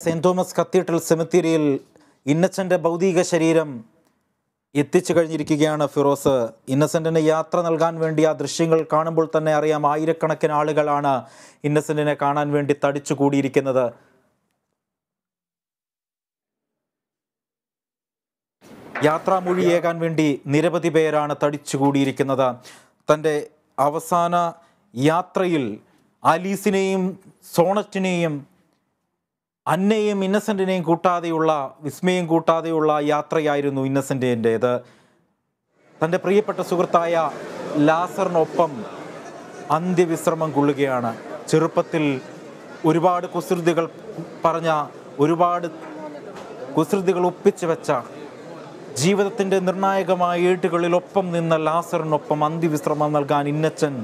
Saint Thomas cathedral സെമിത്തേരിയിൽ ഇന്നസെന്റ് ഭൗതിക ശരീരം എത്തിച്ചു കഴിഞ്ഞിരിക്കുകയാണ് ഫിറോസ്. ഇന്നസെന്റിന് യാത്ര നൽകാൻ വേണ്ടി ആ ദൃശ്യങ്ങൾ കാണുമ്പോൾ തന്നെ അറിയാം, ആയിരക്കണക്കിന് ആളുകളാണ് ഇന്നസെന്റിനെ കാണാൻ വേണ്ടി തടിച്ചു കൂടിയിരിക്കുന്നത്. യാത്രാമൊഴിയേകാൻ വേണ്ടി നിരവധി പേരാണ് തടിച്ചുകൂടിയിരിക്കുന്നത്. തൻ്റെ അവസാന യാത്രയിൽ ആലീസിനെയും സോണറ്റിനെയും അന്നയെയും ഇന്നസെന്റിനെയും കൂട്ടാതെയുള്ള, വിസ്മയം കൂട്ടാതെയുള്ള യാത്രയായിരുന്നു ഇന്നസെന്റിൻ്റേത്. തൻ്റെ പ്രിയപ്പെട്ട സുഹൃത്തായ ലാസറിനൊപ്പം അന്ത്യവിശ്രമം കൊള്ളുകയാണ്. ചെറുപ്പത്തിൽ ഒരുപാട് കുസൃതികൾ പറഞ്ഞ, ഒരുപാട് കുസൃതികൾ ഒപ്പിച്ചു വെച്ച, ജീവിതത്തിൻ്റെ നിർണായകമായ ഏട്ടുകളിലൊപ്പം നിന്ന ലാസറിനൊപ്പം അന്ത്യവിശ്രമം നൽകാൻ ഇന്നച്ചൻ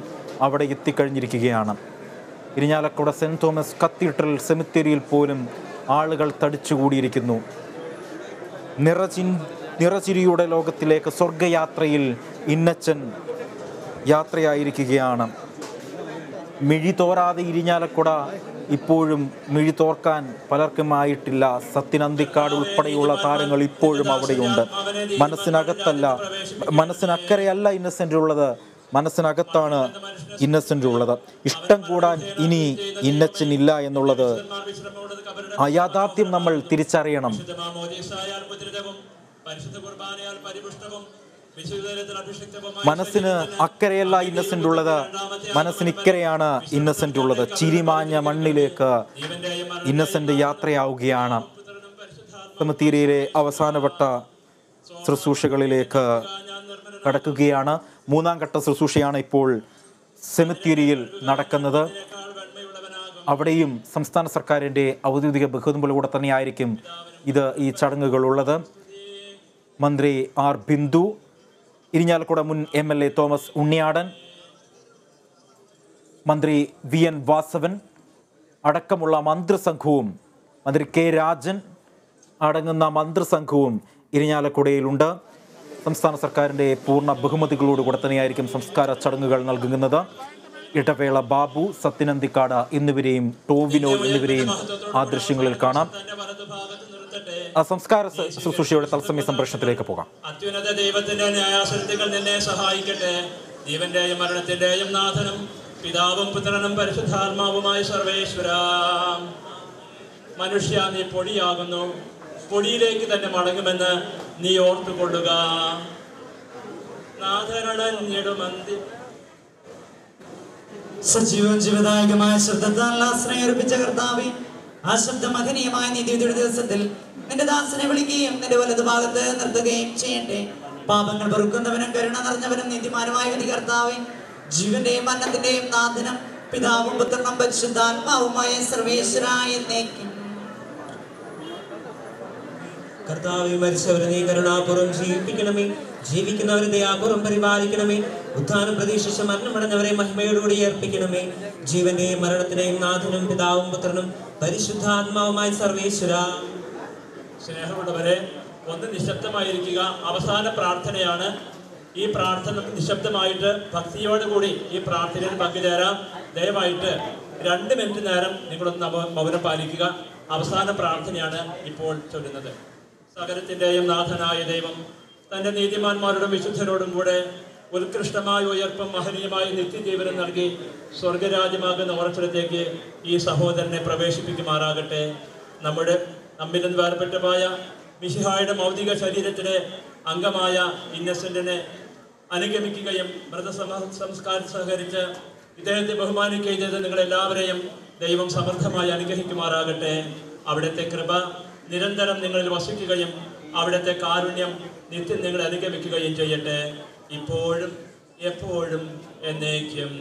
അവിടെ എത്തിക്കഴിഞ്ഞിരിക്കുകയാണ്. ഇരിഞ്ഞാലക്കുട സെന്റ് തോമസ് കത്തീഡ്രൽ സെമിത്തേരിയിൽ പോലും ആളുകൾ തടിച്ചുകൂടിയിരിക്കുന്നു. നിറചിരിയുടെ ലോകത്തിലേക്ക്, സ്വർഗയാത്രയിൽ ഇന്നച്ചൻ യാത്രയായിരിക്കുകയാണ്. മിഴി തോരാതെ ഇരിഞ്ഞാലക്കുട ഇപ്പോഴും മിഴി തോർക്കാൻ പലർക്കും ആയിട്ടില്ല. സത്യൻ അന്തിക്കാട് ഉൾപ്പെടെയുള്ള താരങ്ങൾ ഇപ്പോഴും അവിടെയുണ്ട്. മനസ്സിനകത്തല്ല, മനസ്സിനക്കരെയല്ല ഇന്നസെന്റ് ഉള്ളത്, മനസ്സിനകത്താണ് ഇന്നസെന്റ് ഉള്ളത്. ഇഷ്ടം കൂടാൻ ഇനി ഇന്നച്ചൻ ഇല്ല എന്നുള്ളത് ആ യാഥാർത്ഥ്യം നമ്മൾ തിരിച്ചറിയണം. മനസ്സിന് അക്കരെയല്ല ഇന്നസെന്റ് ഉള്ളത്, മനസ്സിന് ഇക്കരെയാണ് ഇന്നസെന്റ് ഉള്ളത്. ചിരിമാഞ്ഞ മണ്ണിലേക്ക് ഇന്നസെന്റ് യാത്രയാവുകയാണ്. സെമിത്തേരിയിലെ അവസാനവട്ട ശുശ്രൂഷകളിലേക്ക് കടക്കുകയാണ്. മൂന്നാം ഘട്ട ശുശ്രൂഷയാണ് ഇപ്പോൾ സെമിത്തേരിയിൽ നടക്കുന്നത്. അവിടെയും സംസ്ഥാന സർക്കാരിൻ്റെ ഔദ്യോഗിക ബഹുമതിയോടെ തന്നെയായിരിക്കും ഈ ചടങ്ങുകളുള്ളത്. മന്ത്രി ആർ ബിന്ദു, ഇരിഞ്ഞാലക്കുട മുൻ MLA തോമസ് ഉണ്ണിയാടൻ, മന്ത്രി VN വാസവൻ അടക്കമുള്ള മന്ത്രിസംഘവും, മന്ത്രി K രാജൻ അടങ്ങുന്ന മന്ത്രിസംഘവും ഇരിഞ്ഞാലക്കുടയിലുണ്ട്. സംസ്ഥാന സർക്കാരിൻ്റെ പൂർണ്ണ ബഹുമതികളോടുകൂടെ തന്നെയായിരിക്കും സംസ്കാര ചടങ്ങുകൾ നൽകുന്നത്. ഇടവേള ബാബു, സത്യനന്തിക്കാട് എന്നിവരെയും ടോവിനോ എന്നിവരെയും ആ ദൃശ്യങ്ങളിൽ കാണാം. ആ സംസ്കാര ശുശ്രൂഷയുടെ തത്സമയ സംപ്രേഷണത്തിലേക്ക് പോകാം. അത്യുന്നത ദൈവത്തിന്റെ ന്യായാസനത്തിൽ നിന്നെ സഹായിക്കട്ടെ. ജീവന്റെയും മരണത്തിന്റെയും നാഥനും പിതാവും പുത്രനും പരിശുദ്ധാത്മാവുമായ സർവേശ്വര, മനുഷ്യ നീ പൊടിയാകുന്നു, പൊടിയിലേക്ക് തന്നെ മടങ്ങുമെന്ന് നീ ഓർത്തുകൊള്ളുക. നാഥനടഞ്ഞിടുമന്തി സജീവൻ ജീവദായകമായ ശബ്ദത്താൽ ആശ്രയമർപ്പിച്ച കർത്താവേ, ആ ശബ്ദ മഹനീയമായ നീതിയുടെ ദിവസത്തിൽ നിന്റെ ദാസനെ വിളിക്കുകയും നിന്റെ വലതു ഭാഗത്ത് നിർത്തുകയും ചെയ്യട്ടെ. പാപങ്ങൾ പൊറുക്കുന്നവനും കരുണ നിറഞ്ഞവനും നീതിമാനുമായ വിധി കർത്താവേ, ജീവന്റെയും മരണത്തിന്റെയും നാഥനും പിതാവും പുത്രനും പരിശുദ്ധാത്മാവുമായ സർവേശ്വരായ എന്നേക്കും. കർത്താവേ, മരിച്ചവരെ നീ കരുണാപൂർവ്വം ജീവിപ്പിക്കണമേ, ജീവിക്കുന്നവരെ ദയാപൂർവ്വം പരിപാലിക്കണമേ. ഉത്ഥാനം പ്രതീക്ഷിച്ച മരണമടഞ്ഞവരെ മഹിമയോടുകൂടി ഏർപ്പിക്കണമേ. ജീവന്റെയും മരണത്തിന്റെയും നാഥനും പിതാവും പുത്രനും പരിശുദ്ധാത്മാവുമായ സർവേശ്വര. സ്നേഹമുള്ളവരെ, ഒന്ന് നിശബ്ദമായിരിക്കുക. അവസാന പ്രാർത്ഥനയാണ്. ഈ പ്രാർത്ഥന നിശബ്ദമായിട്ട് ഭക്തിയോടുകൂടി ഈ പ്രാർത്ഥനയിൽ പങ്കുചേരാം. ദയവായിട്ട് 2 മിനിറ്റ് നേരം നിങ്ങളൊന്ന് മൗനം പാലിക്കുക. അവസാന പ്രാർത്ഥനയാണ് ഇപ്പോൾ ചൊല്ലുന്നത്. സകലത്തിൻ്റെയും നാഥനായ ദൈവം തൻ്റെ നീതിമാന്മാരോടും വിശുദ്ധരോടും കൂടെ ഉത്കൃഷ്ടമായ ഉയർപ്പും മഹനീയമായ നിത്യജീവനം നൽകി സ്വർഗരാജ്യമാകുന്ന ഉറച്ചിടത്തേക്ക് ഈ സഹോദരനെ പ്രവേശിപ്പിക്കുമാറാകട്ടെ. നമ്മിൽ നിന്ന് വേർപെട്ടമായ മിശിഹായുടെ ഭൗതിക ശരീരത്തിലെ അംഗമായ ഇന്നസെന്റിനെ അനുഗമിക്കുകയും മൃതസംസ്കാരം സഹകരിച്ച് ഇദ്ദേഹത്തെ ബഹുമാനിക്കുകയും ചെയ്ത് നിങ്ങളെല്ലാവരെയും ദൈവം സമൃദ്ധമായി അനുഗ്രഹിക്കുമാറാകട്ടെ. അവിടുത്തെ കൃപ നിരന്തരം നിങ്ങളിൽ വസിക്കുകയും അവിടുത്തെ കാരുണ്യം നിത്യം നിങ്ങളെ അനുഗമിക്കുകയും ചെയ്യട്ടെ, ഇപ്പോഴും എപ്പോഴും എന്നേക്കും.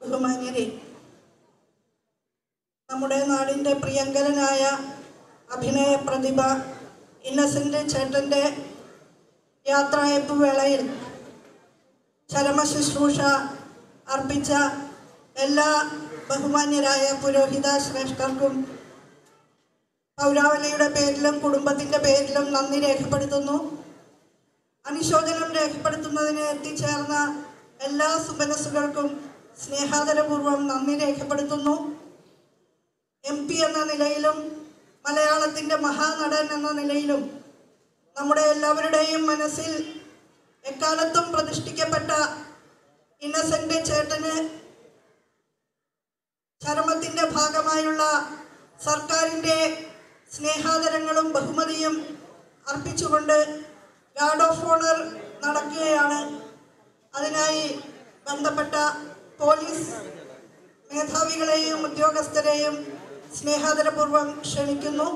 ബഹുമാന്യരെ, നമ്മുടെ നാടിൻ്റെ പ്രിയങ്കരനായ അഭിനയ പ്രതിഭ ഇന്നസെന്റ് ചേട്ടൻ്റെ യാത്രയപ്പ് വേളയിൽ ചരമ ശുശ്രൂഷ അർപ്പിച്ച എല്ലാ ബഹുമാന്യരായ പുരോഹിത ശ്രേഷ്ഠർക്കും പൗരാവലിയുടെ പേരിലും കുടുംബത്തിൻ്റെ പേരിലും നന്ദി രേഖപ്പെടുത്തുന്നു. അനുശോചനം രേഖപ്പെടുത്തുന്നതിന് എത്തിച്ചേർന്ന എല്ലാ സുമനസ്സുകൾക്കും സ്നേഹാദരപൂർവ്വം നന്ദി രേഖപ്പെടുത്തുന്നു. MP എന്ന നിലയിലും മലയാളത്തിൻ്റെ മഹാനടൻ എന്ന നിലയിലും നമ്മുടെ എല്ലാവരുടെയും മനസ്സിൽ എക്കാലത്തും പ്രതിഷ്ഠിക്കപ്പെട്ട ഇന്നസെൻ്റ് ചേട്ടന് ചരമത്തിൻ്റെ ഭാഗമായുള്ള സർക്കാരിൻ്റെ സ്നേഹാദരങ്ങളും ബഹുമതിയും അർപ്പിച്ചുകൊണ്ട് ഗാർഡ് ഓഫ് ഓണർ നടക്കുകയാണ്. അതിനായി ബന്ധപ്പെട്ട പോലീസ് മേധാവികളെയും ഉദ്യോഗസ്ഥരെയും സ്നേഹാദരപൂർവ്വം ക്ഷണിക്കുന്നു.